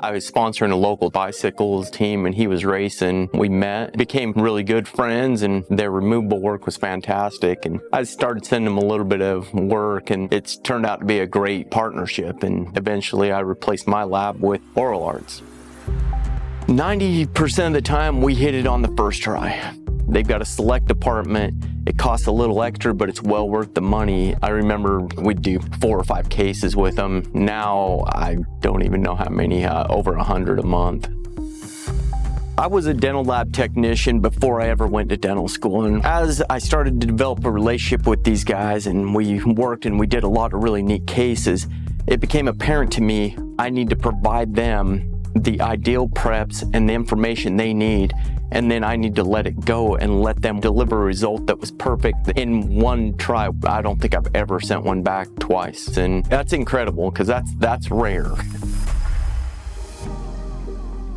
I was sponsoring a local bicycles team and he was racing. We met, became really good friends, and their removable work was fantastic. And I started sending them a little bit of work, and it's turned out to be a great partnership. And eventually I replaced my lab with Oral Arts. 90% of the time we hit it on the first try. They've got a select department. It costs a little extra, but it's well worth the money. I remember we'd do 4 or 5 cases with them. Now I don't even know how many, over 100 a month. I was a dental lab technician before I ever went to dental school. And as I started to develop a relationship with these guys and we worked and we did a lot of really neat cases, it became apparent to me I need to provide them the ideal preps and the information they need, and then I need to let it go and let them deliver a result that was perfect in one try. I don't think I've ever sent one back twice, and that's incredible because that's rare.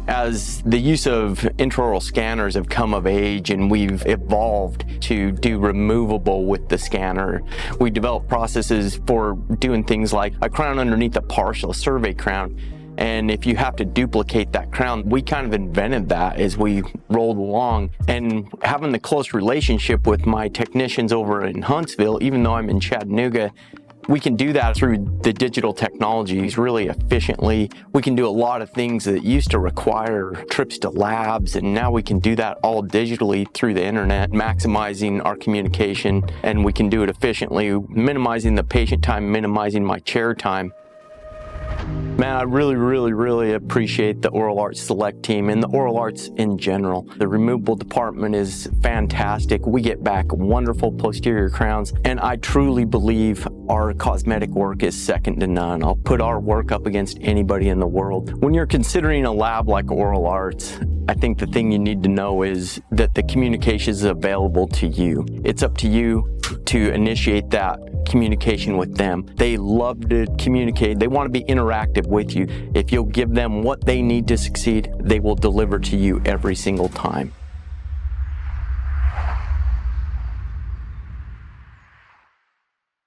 As the use of intraoral scanners have come of age and we've evolved to do removable with the scanner, we developed processes for doing things like a crown underneath a partial survey crown. And if you have to duplicate that crown, we kind of invented that as we rolled along. And having the close relationship with my technicians over in Huntsville, even though I'm in Chattanooga, we can do that through the digital technologies really efficiently. We can do a lot of things that used to require trips to labs, and now we can do that all digitally through the internet, maximizing our communication, and we can do it efficiently, minimizing the patient time, minimizing my chair time. Man, I really appreciate the Oral Arts Select team and the Oral Arts in general. The removable department is fantastic. We get back wonderful posterior crowns, and I truly believe our cosmetic work is second to none. I'll put our work up against anybody in the world. When you're considering a lab like Oral Arts, I think the thing you need to know is that the communication is available to you. It's up to you to initiate that communication with them. They love to communicate. They want to be interactive with you. If you'll give them what they need to succeed, they will deliver to you every single time.